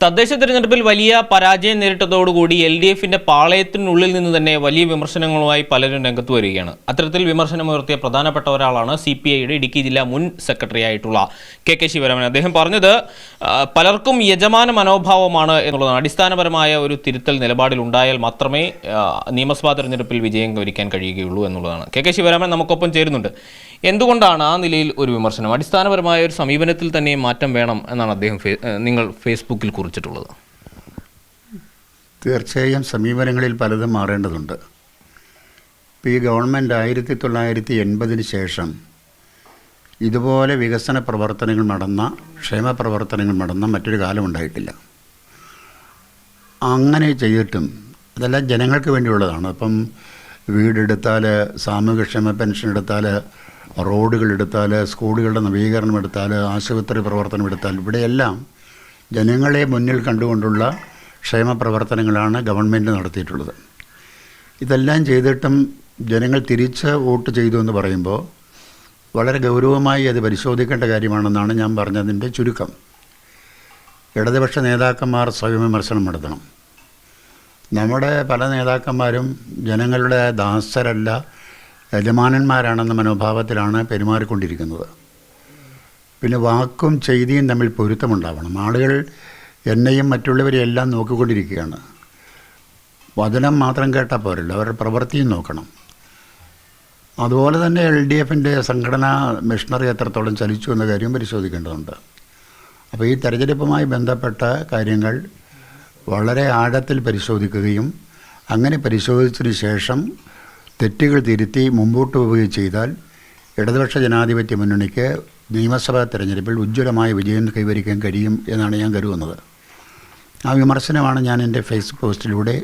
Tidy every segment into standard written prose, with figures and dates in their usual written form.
തദ്ദേശ തെരഞ്ഞെടുപ്പിൽ വലിയ പരാജയം നേരിട്ടതോടുകൂടി LDFന്റെ പാളയത്തിനുള്ളിൽ നിന്ന് തന്നെ വലിയ വിമർശനങ്ങളുമായി പലരും രംഗത്ത് വരികയാണ്. അത്തരത്തിൽ വിമർശനമുയർത്തിയ പ്രധാനപ്പെട്ട ഒരാളാണ് CPIയുടെ ഇടുക്കി ജില്ലാ മുൻ സെക്രട്ടറി ആയിട്ടുള്ള KK ശിവരാമൻ. അദ്ദേഹം പറഞ്ഞത് പലർക്കും യജമാന മനോഭാവമാണ് എന്നുള്ളതാണ്. അടിസ്ഥാനപരമായ ഒരു തിരുത്തൽ നിലപാടിൽ ഉണ്ടായാൽ മാത്രമേ നിയമസഭാ തെരഞ്ഞെടുപ്പിൽ വിജയം കൈവരിക്കാൻ കഴിയുകയുള്ളൂ എന്നുള്ളതാണ്. KK ശിവരാമൻ നമുക്കൊപ്പം ചേരുന്നുണ്ട്. എന്തുകൊണ്ടാണ് ആ നിലയിൽ ഒരു വിമർശനം? അടിസ്ഥാനപരമായ ഒരു സമീപനത്തിൽ തന്നെ മാറ്റം വേണം എന്നാണ് അദ്ദേഹം നിങ്ങൾ ഫേസ്ബുക്കിൽ കുറിച്ചിട്ടുള്ളത്. തീർച്ചയായും സമീപനങ്ങളിൽ പലതും മാറേണ്ടതുണ്ട്. ഇപ്പോൾ ഈ ഗവൺമെൻറ് 1980 ശേഷം ഇതുപോലെ വികസന പ്രവർത്തനങ്ങൾ നടന്ന, ക്ഷേമ പ്രവർത്തനങ്ങൾ നടന്ന മറ്റൊരു കാലം ഉണ്ടായിട്ടില്ല. അങ്ങനെ ചെയ്തിട്ടും അതെല്ലാം ജനങ്ങൾക്ക് വേണ്ടിയുള്ളതാണ്. അപ്പം വീടെടുത്താൽ, സാമൂഹ്യക്ഷേമ പെൻഷൻ എടുത്താൽ, റോഡുകൾ എടുത്താൽ, സ്കൂളുകളുടെ നവീകരണം എടുത്താൽ, ആശുപത്രി പ്രവർത്തനം എടുത്താൽ, ഇവിടെയെല്ലാം ജനങ്ങളെ മുന്നിൽ കണ്ടുകൊണ്ടുള്ള ക്ഷേമ പ്രവർത്തനങ്ങളാണ് ഗവൺമെൻറ് നടത്തിയിട്ടുള്ളത്. ഇതെല്ലാം ചെയ്തിട്ടും ജനങ്ങൾ തിരിച്ച് വോട്ട് ചെയ്തു എന്ന് പറയുമ്പോൾ വളരെ ഗൗരവമായി അത് പരിശോധിക്കേണ്ട കാര്യമാണെന്നാണ് ഞാൻ പറഞ്ഞതിൻ്റെ ചുരുക്കം. ഇടതുപക്ഷ നേതാക്കന്മാർ സ്വയം വിമർശനം നടത്തണം. നമ്മുടെ പല നേതാക്കന്മാരും ജനങ്ങളുടെ ദാസരല്ല, യജമാനന്മാരാണെന്ന മനോഭാവത്തിലാണ് പെരുമാറിക്കൊണ്ടിരിക്കുന്നത്. പിന്നെ വാക്കും ചെയ്തിയും തമ്മിൽ പൊരുത്തമുണ്ടാവണം. ആളുകൾ എന്നെയും മറ്റുള്ളവരെയും എല്ലാം നോക്കിക്കൊണ്ടിരിക്കുകയാണ്. വചനം മാത്രം കേട്ടാൽ പോരല്ലോ, അവരുടെ പ്രവൃത്തിയും നോക്കണം. അതുപോലെ തന്നെ LDFൻ്റെ സംഘടനാ മിഷണറി എത്രത്തോളം ചലിച്ചു എന്ന കാര്യം പരിശോധിക്കേണ്ടതുണ്ട്. അപ്പോൾ ഈ തെരഞ്ഞെടുപ്പുമായി ബന്ധപ്പെട്ട കാര്യങ്ങൾ വളരെ ആഴത്തിൽ പരിശോധിക്കുകയും അങ്ങനെ പരിശോധിച്ചതിന് ശേഷം തെറ്റുകൾ തിരുത്തി മുമ്പോട്ട് പോവുകയും ചെയ്താൽ ഇടതുപക്ഷ ജനാധിപത്യ മുന്നണിക്ക് നിയമസഭാ തെരഞ്ഞെടുപ്പിൽ ഉജ്ജ്വലമായ വിജയം കൈവരിക്കാൻ കഴിയും എന്നാണ് ഞാൻ കരുതുന്നത്. ആ വിമർശനമാണ് ഞാൻ എൻ്റെ ഫേസ്ബുക്ക് പോസ്റ്റിലൂടെ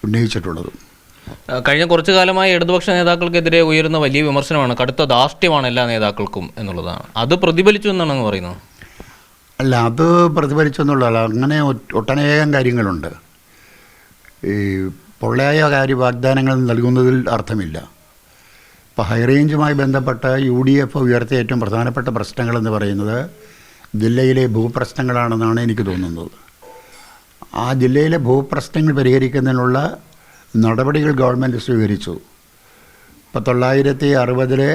ഉന്നയിച്ചിട്ടുള്ളത്. കഴിഞ്ഞ കുറച്ചു കാലമായി ഇടതുപക്ഷ നേതാക്കൾക്കെതിരെ ഉയരുന്ന വലിയ വിമർശനമാണ് കടുത്ത ധാർഷ്ട്യമാണ് എല്ലാ നേതാക്കൾക്കും എന്നുള്ളതാണ്. അത് പ്രതിഫലിച്ചു എന്നാണ് പറയുന്നത്. അല്ല, അത് പ്രതിഫലിച്ചു എന്നുള്ളതല്ല. അങ്ങനെ ഒട്ടനേകം കാര്യങ്ങളുണ്ട്. ഈ പൊള്ളയായ വാഗ്ദാനങ്ങൾ നൽകുന്നതിൽ അർത്ഥമില്ല. ഇപ്പോൾ ഹൈറേഞ്ചുമായി ബന്ധപ്പെട്ട UDF ഉയർത്തിയ ഏറ്റവും പ്രധാനപ്പെട്ട പ്രശ്നങ്ങളെന്ന് പറയുന്നത് ജില്ലയിലെ ഭൂപ്രശ്നങ്ങളാണെന്നാണ് എനിക്ക് തോന്നുന്നത്. ആ ജില്ലയിലെ ഭൂപ്രശ്നങ്ങൾ പരിഹരിക്കുന്നതിനുള്ള നടപടികൾ ഗവൺമെൻറ് സ്വീകരിച്ചു. ഇപ്പോൾ 1960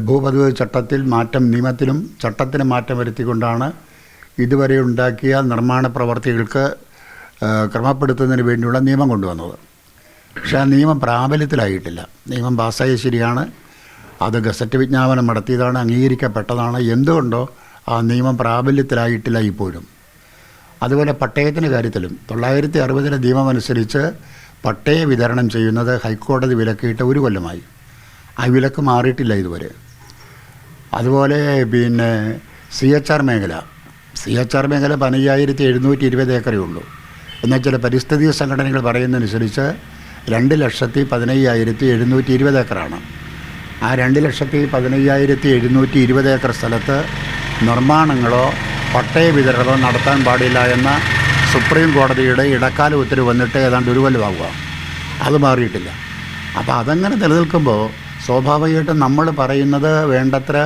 ഭൂപതിവ് ചട്ടത്തിൽ മാറ്റം, നിയമത്തിലും ചട്ടത്തിന് മാറ്റം വരുത്തിക്കൊണ്ടാണ് ഇതുവരെ ഉണ്ടാക്കിയ നിർമ്മാണ പ്രവർത്തികൾക്ക് ക്രമപ്പെടുത്തുന്നതിന് വേണ്ടിയുള്ള നിയമം കൊണ്ടുവന്നത്. പക്ഷേ ആ നിയമം പ്രാബല്യത്തിലായിട്ടില്ല. നിയമം പാസ്സായ ശരിയാണ്, അത് ഗസറ്റ് വിജ്ഞാപനം നടത്തിയതാണ്, അംഗീകരിക്കപ്പെട്ടതാണ്. എന്തുകൊണ്ടോ ആ നിയമം പ്രാബല്യത്തിലായിട്ടില്ല ഇപ്പോഴും. അതുപോലെ പട്ടയത്തിൻ്റെ കാര്യത്തിലും 1960 നിയമം അനുസരിച്ച് പട്ടയ വിതരണം ചെയ്യുന്നത് ഹൈക്കോടതി വിലക്കിയിട്ട് 1 കൊല്ലമായി. ആ വിലക്ക് മാറിയിട്ടില്ല ഇതുവരെ. അതുപോലെ പിന്നെ CHR മേഖല 15,720 ഏക്കറേ ഉള്ളൂ. എന്നാൽ ചില പരിസ്ഥിതി സംഘടനകൾ പറയുന്നതനുസരിച്ച് 2,15,720 ഏക്കറാണ്. ആ 2,15,720 ഏക്കർ സ്ഥലത്ത് നിർമ്മാണങ്ങളോ പട്ടയ വിതരണമോ നടത്താൻ പാടില്ല എന്ന സുപ്രീം കോടതിയുടെ ഇടക്കാല ഉത്തരവ് വന്നിട്ട് ഏതാണ്ട് 1 കൊല്ലമാകുക. അത് മാറിയിട്ടില്ല. അപ്പോൾ അതങ്ങനെ നിലനിൽക്കുമ്പോൾ സ്വാഭാവികമായിട്ടും നമ്മൾ പറയുന്നത് വേണ്ടത്ര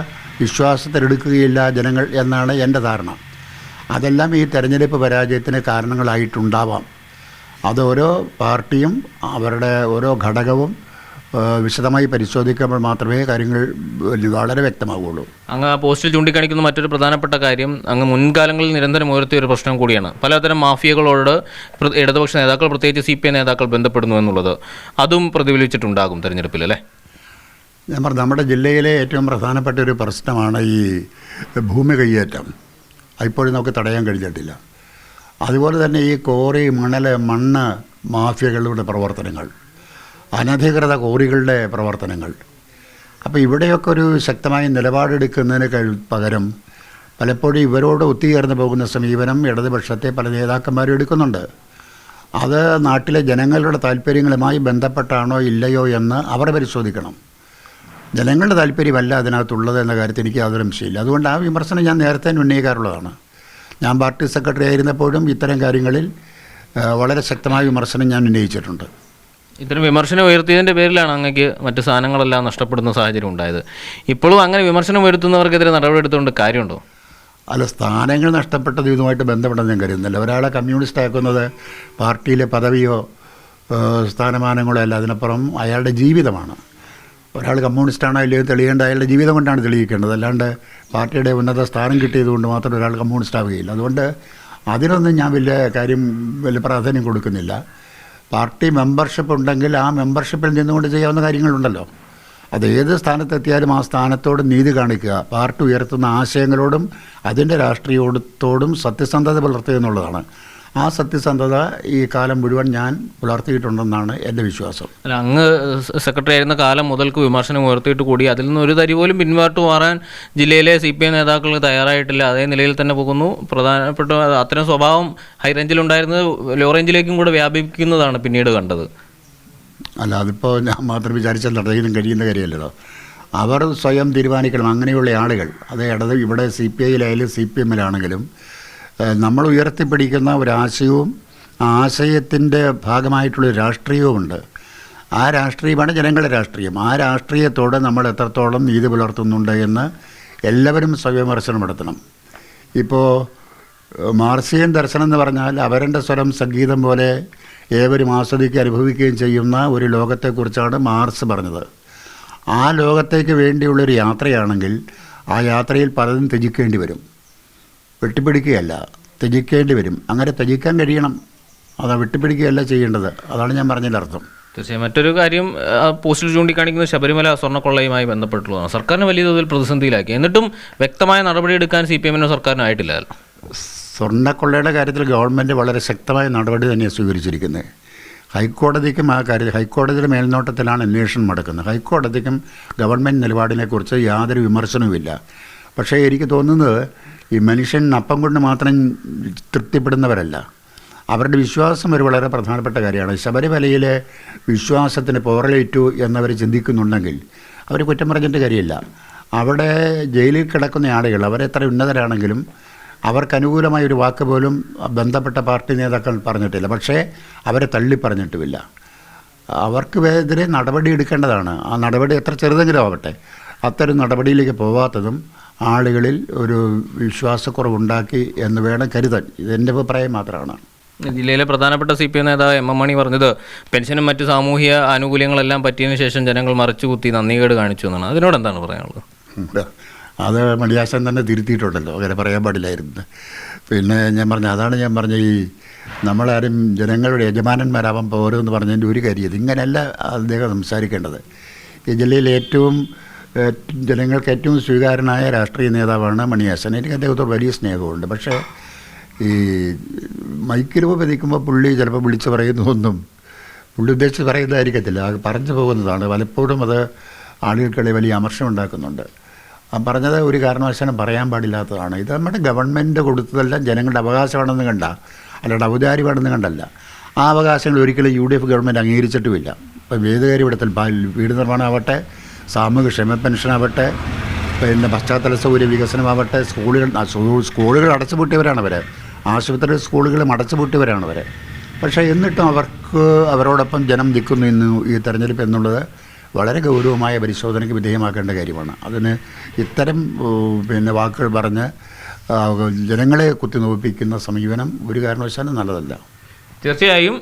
വിശ്വാസത്തിലെടുക്കുകയില്ല ജനങ്ങൾ എന്നാണ് എൻ്റെ ധാരണ. അതെല്ലാം ഈ തെരഞ്ഞെടുപ്പ് പരാജയത്തിന് കാരണങ്ങളായിട്ടുണ്ടാവാം. അത് ഓരോ പാർട്ടിയും അവരുടെ ഓരോ ഘടകവും വിശദമായി പരിശോധിക്കുമ്പോൾ മാത്രമേ കാര്യങ്ങൾ വളരെ വ്യക്തമാവുകയുള്ളൂ. അങ്ങ് ആ പോസ്റ്റിൽ ചൂണ്ടിക്കാണിക്കുന്ന മറ്റൊരു പ്രധാനപ്പെട്ട കാര്യം, അങ്ങ് മുൻകാലങ്ങളിൽ നിരന്തരം ഉയർത്തിയ ഒരു പ്രശ്നം കൂടിയാണ്. പലതരം മാഫിയകളോട് ഇടതുപക്ഷ നേതാക്കൾ, പ്രത്യേകിച്ച് CPI നേതാക്കൾ ബന്ധപ്പെടുന്നു എന്നുള്ളത്. അതും പ്രതിഫലിച്ചിട്ടുണ്ടാകും തെരഞ്ഞെടുപ്പിൽ, അല്ലേ? ഞാൻ പറഞ്ഞു, നമ്മുടെ ജില്ലയിലെ ഏറ്റവും പ്രധാനപ്പെട്ട ഒരു പ്രശ്നമാണ് ഈ ഭൂമി കയ്യേറ്റം. ഇപ്പോഴും നമുക്ക് തടയാൻ കഴിഞ്ഞിട്ടില്ല. അതുപോലെ തന്നെ ഈ കോറി, മണ്ണ് മാഫിയകളുടെ പ്രവർത്തനങ്ങൾ, അനധികൃത കോറികളുടെ പ്രവർത്തനങ്ങൾ. അപ്പോൾ ഇവിടെയൊക്കെ ഒരു ശക്തമായ നിലപാടെടുക്കുന്നതിന് പകരം പലപ്പോഴും ഇവരോട് ഒത്തുചേർന്ന് പോകുന്ന സമീപനം ഇടതുപക്ഷത്തെ പല നേതാക്കന്മാരും എടുക്കുന്നുണ്ട്. അത് നാട്ടിലെ ജനങ്ങളുടെ താല്പര്യങ്ങളുമായി ബന്ധപ്പെട്ടാണോ ഇല്ലയോ എന്ന് അവർ പരിശോധിക്കണം. ജനങ്ങളുടെ താല്പര്യമല്ല അതിനകത്തുള്ളത് എന്ന കാര്യത്തിൽ എനിക്ക് യാതൊരു സംശയമില്ല. അതുകൊണ്ട് ആ വിമർശനം ഞാൻ നേരത്തെ ഉന്നയിക്കാറുള്ളതാണ്. ഞാൻ പാർട്ടി സെക്രട്ടറി ആയിരുന്നപ്പോഴും ഇത്തരം കാര്യങ്ങളിൽ വളരെ ശക്തമായ വിമർശനം ഞാൻ ഉന്നയിച്ചിട്ടുണ്ട്. ഇത്തരം വിമർശനം ഉയർത്തിയതിൻ്റെ പേരിലാണ് അങ്ങക്ക് മറ്റ് സാധനങ്ങളെല്ലാം നഷ്ടപ്പെടുന്ന സാഹചര്യം ഉണ്ടായത്. ഇപ്പോഴും അങ്ങനെ വിമർശനം ഉയർത്തുന്നവർക്കെതിരെ നടപടിയെടുത്തുകൊണ്ട് കാര്യമുണ്ടോ? അല്ല, സ്ഥാനങ്ങൾ നഷ്ടപ്പെട്ടത് ഇതുമായിട്ട് ബന്ധപ്പെട്ടെന്ന് ഞാൻ കരുതുന്നില്ല. ഒരാളെ കമ്മ്യൂണിസ്റ്റ് ആക്കുന്നത് പാർട്ടിയിലെ പദവിയോ സ്ഥാനമാനങ്ങളോ അല്ല, അതിനപ്പുറം അയാളുടെ ജീവിതമാണ്. ഒരാൾ കമ്മ്യൂണിസ്റ്റാണോ ഇല്ലയോ തെളിയേണ്ട അയാളുടെ ജീവിതം കൊണ്ടാണ് തെളിയിക്കേണ്ടത്. അല്ലാണ്ട് പാർട്ടിയുടെ ഉന്നത സ്ഥാനം കിട്ടിയതുകൊണ്ട് മാത്രം ഒരാൾ കമ്മ്യൂണിസ്റ്റ് ആവുകയില്ല. അതുകൊണ്ട് അതിനൊന്നും ഞാൻ വലിയ പ്രാധാന്യം കൊടുക്കുന്നില്ല. പാർട്ടി മെമ്പർഷിപ്പ് ഉണ്ടെങ്കിൽ ആ മെമ്പർഷിപ്പിൽ നിന്നുകൊണ്ട് ചെയ്യാവുന്ന കാര്യങ്ങളുണ്ടല്ലോ. അത് ഏത് സ്ഥാനത്തെത്തിയാലും ആ സ്ഥാനത്തോട് നീതി കാണിക്കുക, പാർട്ടി ഉയർത്തുന്ന ആശയങ്ങളോടും അതിൻ്റെ രാഷ്ട്രീയത്തോടും സത്യസന്ധത പുലർത്തുക എന്നുള്ളതാണ്. ആ സത്യസന്ധത ഈ കാലം മുഴുവൻ ഞാൻ പുലർത്തിയിട്ടുണ്ടെന്നാണ് എൻ്റെ വിശ്വാസം. അല്ല, അങ്ങ് സെക്രട്ടറി ആയിരുന്ന കാലം മുതൽക്ക് വിമർശനം ഉയർത്തിയിട്ട് കൂടി അതിൽ നിന്ന് ഒരു തരി പോലും പിന്മാറ്റു മാറാൻ ജില്ലയിലെ CPI നേതാക്കൾ തയ്യാറായിട്ടില്ല. അതേ നിലയിൽ തന്നെ പോകുന്നു. പ്രധാനപ്പെട്ട അത്തരം സ്വഭാവം ഹൈറേഞ്ചിലുണ്ടായിരുന്നത് ലോ റേഞ്ചിലേക്കും കൂടെ വ്യാപിക്കുന്നതാണ് പിന്നീട് കണ്ടത്. അല്ല, അതിപ്പോൾ ഞാൻ മാത്രം വിചാരിച്ചാൽ നടത്താനും കഴിയുന്ന കാര്യമല്ലല്ലോ. അവർ സ്വയം തീരുമാനിക്കണം. അങ്ങനെയുള്ള ആളുകൾ, അത് ഇവിടെ CPIയിലായാലും CPMലാണെങ്കിലും നമ്മൾ ഉയർത്തിപ്പിടിക്കുന്ന ഒരാശയവും ആശയത്തിൻ്റെ ഭാഗമായിട്ടുള്ളൊരു രാഷ്ട്രീയവുമുണ്ട്. ആ രാഷ്ട്രീയമാണ് ജനങ്ങളുടെ രാഷ്ട്രീയം. ആ രാഷ്ട്രീയത്തോട് നമ്മൾ എത്രത്തോളം നീതി പുലർത്തുന്നുണ്ട് എന്ന് എല്ലാവരും സ്വയവിമർശനം നടത്തണം. ഇപ്പോൾ മാർസിയൻ ദർശനം എന്ന് പറഞ്ഞാൽ അവരുടെ സ്വരം സംഗീതം പോലെ ഏവരും ആസ്വദിക്കുകയും അനുഭവിക്കുകയും ചെയ്യുന്ന ഒരു ലോകത്തെക്കുറിച്ചാണ് മാർക്സ് പറഞ്ഞത്. ആ ലോകത്തേക്ക് വേണ്ടിയുള്ളൊരു യാത്രയാണെങ്കിൽ ആ യാത്രയിൽ പലതും ത്യജിക്കേണ്ടി വരും. വെട്ടിപ്പിടിക്കുകയല്ല, ത്യജിക്കേണ്ടി വരും. അങ്ങനെ ത്യജിക്കാൻ കഴിയണം. അത് വിട്ടുപിടിക്കുകയല്ല ചെയ്യേണ്ടത്. അതാണ് ഞാൻ പറഞ്ഞതിൻ്റെ അർത്ഥം. തീർച്ചയായും മറ്റൊരു കാര്യം പോസ്റ്റിൽ ചൂണ്ടിക്കാണിക്കുന്നത് ശബരിമല സ്വർണ്ണക്കൊള്ളയുമായി ബന്ധപ്പെട്ടുള്ളതാണ്. സർക്കാരിന് വലിയ തോതിൽ പ്രതിസന്ധിയിലാക്കി. എന്നിട്ടും വ്യക്തമായ നടപടിയെടുക്കാൻ CPMനോ സർക്കാരിനായിട്ടില്ല. സ്വർണ്ണക്കൊള്ളയുടെ കാര്യത്തിൽ ഗവൺമെൻറ് വളരെ ശക്തമായ നടപടി തന്നെയാണ് സ്വീകരിച്ചിരിക്കുന്നത്. ഹൈക്കോടതിക്കും ആ കാര്യത്തിൽ ഹൈക്കോടതിയുടെ മേൽനോട്ടത്തിലാണ് അന്വേഷണം നടക്കുന്നത്. ഹൈക്കോടതിക്കും ഗവൺമെൻറ് നിലപാടിനെക്കുറിച്ച് യാതൊരു വിമർശനവുമില്ല. പക്ഷേ എനിക്ക് തോന്നുന്നത് ഈ മനുഷ്യൻ അപ്പം കൊണ്ട് മാത്രം തൃപ്തിപ്പെടുന്നവരല്ല. അവരുടെ വിശ്വാസം ഒരു വളരെ പ്രധാനപ്പെട്ട കാര്യമാണ്. ശബരിമലയിലെ വിശ്വാസത്തിന് പോറലേറ്റു എന്നവർ ചിന്തിക്കുന്നുണ്ടെങ്കിൽ അവർ കുറ്റം പറഞ്ഞിട്ട് കാര്യമില്ല. അവിടെ ജയിലിൽ കിടക്കുന്ന ആളുകൾ അവരെത്ര ഉന്നതരാണെങ്കിലും അവർക്ക് അനുകൂലമായ ഒരു വാക്ക് പോലും ബന്ധപ്പെട്ട പാർട്ടി നേതാക്കൾ പറഞ്ഞിട്ടില്ല. പക്ഷേ അവരെ തള്ളിപ്പറഞ്ഞിട്ടുമില്ല. അവർക്ക് എതിരെ നടപടി എടുക്കേണ്ടതാണ്. ആ നടപടി എത്ര ചെറുതെങ്കിലും ആവട്ടെ, അത്തരം നടപടിയിലേക്ക് പോവാത്തതും ആളുകളിൽ ഒരു വിശ്വാസക്കുറവുണ്ടാക്കി എന്ന് വേണം കരുതാൻ. ഇതെൻ്റെ അഭിപ്രായം മാത്രമാണ്. ജില്ലയിലെ പ്രധാനപ്പെട്ട CPI നേതാവ് MM മണി പറഞ്ഞത് പെൻഷനും മറ്റ് സാമൂഹ്യ ആനുകൂല്യങ്ങളെല്ലാം പറ്റിയതിനു ശേഷം ജനങ്ങൾ മറിച്ചുകുത്തി നന്ദികേട് കാണിച്ചു എന്നാണ്. അതിനോട് എന്താണ് പറയാനുള്ളത്? അത് മണിയാശൻ തന്നെ തിരുത്തിയിട്ടുണ്ടല്ലോ, അങ്ങനെ പറയാൻ പാടില്ലായിരുന്നു. പിന്നെ അതാണ് ഞാൻ പറഞ്ഞ ഈ നമ്മളാരും ജനങ്ങളുടെ യജമാനന്മാരാവാൻ പോരെന്ന് പറഞ്ഞതിൻ്റെ ഒരു കാര്യം ഇങ്ങനെയല്ല അദ്ദേഹം സംസാരിക്കേണ്ടത്. ഈ ജില്ലയിലെ ജനങ്ങൾക്ക് ഏറ്റവും സ്വീകാര്യനായ രാഷ്ട്രീയ നേതാവാണ് മണിയാശൻ. എനിക്ക് അദ്ദേഹത്തോട് വലിയ സ്നേഹമുണ്ട്. പക്ഷേ ഈ മൈക്കിൽ പതിക്കുമ്പോൾ പുള്ളി ചിലപ്പോൾ വിളിച്ച് പറയുന്നതൊന്നും പുള്ളി ഉദ്ദേശിച്ച് പറയുന്നതായിരിക്കത്തില്ല. അത് പറഞ്ഞു പോകുന്നതാണ്. പലപ്പോഴും അത് ആളുകൾക്കിടയിൽ വലിയ അമർഷം ഉണ്ടാക്കുന്നുണ്ട്. ആ പറഞ്ഞത് ഒരു കാരണവശാലും പറയാൻ പാടില്ലാത്തതാണ്. ഇത് നമ്മുടെ ഗവൺമെൻറ് കൊടുത്തതെല്ലാം ജനങ്ങളുടെ അവകാശമാണെന്ന് കണ്ട, അല്ലാണ്ട് ഔദാര്യമാണെന്ന് കണ്ടല്ല. ആ അവകാശങ്ങൾ ഒരിക്കലും UDF ഗവൺമെൻറ് അംഗീകരിച്ചിട്ടുമില്ല. ഇപ്പം ഏത് കാര്യമെടുത്താൽ വീട് നിർമ്മാണമാവട്ടെ, സാമൂഹിക ക്ഷേമ പെൻഷനാവട്ടെ, പിന്നെ പശ്ചാത്തല സൗകര്യ വികസനമാവട്ടെ, സ്കൂളുകൾ അടച്ചുപൂട്ടിയവരാണവർ, ആശുപത്രി സ്കൂളുകളും അടച്ചുപൂട്ടിയവരാണവർ. പക്ഷേ എന്നിട്ടും അവരോടൊപ്പം ജനം നിൽക്കുന്നു ഈ തെരഞ്ഞെടുപ്പ് എന്നുള്ളത് വളരെ ഗൗരവമായ പരിശോധനയ്ക്ക് വിധേയമാക്കേണ്ട കാര്യമാണ്. അതിന് ഇത്തരം വാക്കുകൾ പറഞ്ഞ് ജനങ്ങളെ കുത്തിനോപ്പിക്കുന്ന സമീപനം ഒരു കാരണവശാലും നല്ലതല്ല. തീർച്ചയായും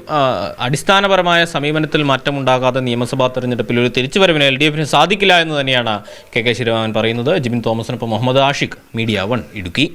അടിസ്ഥാനപരമായ സമീപനത്തിൽ മാറ്റമുണ്ടാകാതെ നിയമസഭാ തെരഞ്ഞെടുപ്പിൽ ഒരു തിരിച്ചുവരവിന് LDFന് സാധിക്കില്ല എന്ന് തന്നെയാണ് KK ശിവരാമൻ പറയുന്നത്. ജിബിൻ തോമസിനൊപ്പം മുഹമ്മദ് ആഷിഖ്, മീഡിയ 1 ഇടുക്കി.